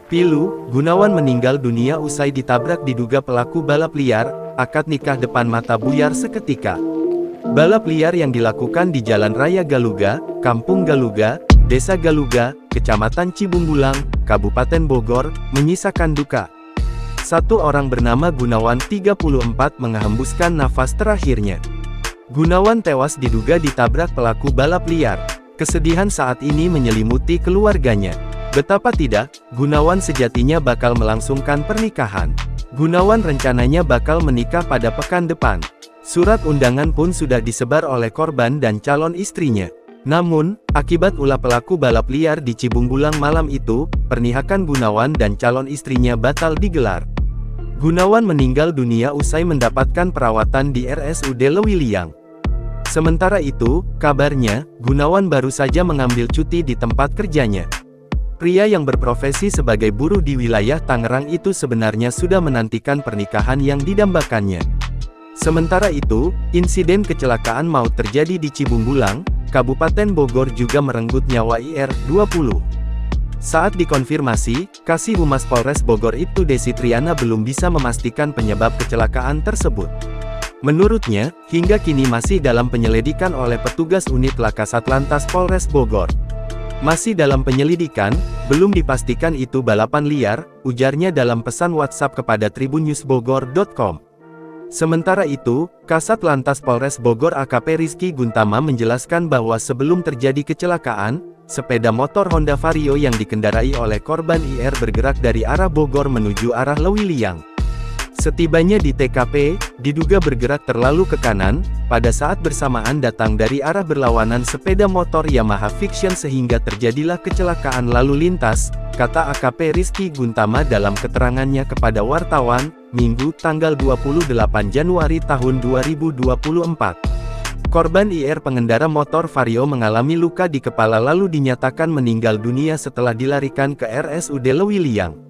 Pilu, Gunawan meninggal dunia usai ditabrak diduga pelaku balap liar, akad nikah depan mata buyar seketika. Balap liar yang dilakukan di Jalan Raya Galuga, Kampung Galuga, Desa Galuga, Kecamatan Cibungbulang, Kabupaten Bogor, menyisakan duka. Satu orang bernama Gunawan 34 menghembuskan nafas terakhirnya. Gunawan tewas diduga ditabrak pelaku balap liar. Kesedihan saat ini menyelimuti keluarganya. Betapa tidak, Gunawan sejatinya bakal melangsungkan pernikahan. Gunawan rencananya bakal menikah pada pekan depan. Surat undangan pun sudah disebar oleh korban dan calon istrinya. Namun, akibat ulah pelaku balap liar di Cibungbulang malam itu, pernikahan Gunawan dan calon istrinya batal digelar. Gunawan meninggal dunia usai mendapatkan perawatan di RSUD Lewiliang. Sementara itu, kabarnya, Gunawan baru saja mengambil cuti di tempat kerjanya. Pria yang berprofesi sebagai buruh di wilayah Tangerang itu sebenarnya sudah menantikan pernikahan yang didambakannya. Sementara itu, insiden kecelakaan maut terjadi di Cibungbulang, Kabupaten Bogor juga merenggut nyawa IR20. Saat dikonfirmasi, Kasih Humas Polres Bogor Ibtu Desi Triana belum bisa memastikan penyebab kecelakaan tersebut. Menurutnya, hingga kini masih dalam penyelidikan oleh petugas unit Laka Satlantas Polres Bogor. Masih dalam penyelidikan, belum dipastikan itu balapan liar, ujarnya dalam pesan WhatsApp kepada tribunNewsBogor.com. Sementara itu, Kasat Lantas Polres Bogor AKP Rizky Guntama menjelaskan bahwa sebelum terjadi kecelakaan, sepeda motor Honda Vario yang dikendarai oleh korban IR bergerak dari arah Bogor menuju arah Lewiliang. Setibanya di TKP, diduga bergerak terlalu ke kanan, pada saat bersamaan datang dari arah berlawanan sepeda motor Yamaha Vixion sehingga terjadilah kecelakaan lalu lintas, kata AKP Rizky Guntama dalam keterangannya kepada wartawan, Minggu tanggal 28 Januari tahun 2024. Korban IR pengendara motor Vario mengalami luka di kepala lalu dinyatakan meninggal dunia setelah dilarikan ke RSUD Lewiliang.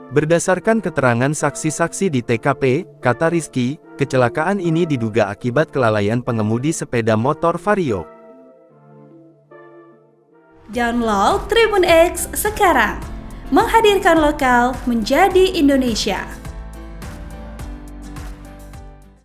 Berdasarkan keterangan saksi-saksi di TKP, kata Rizky, kecelakaan ini diduga akibat kelalaian pengemudi sepeda motor Vario. Download Tribun X sekarang, menghadirkan lokal menjadi Indonesia.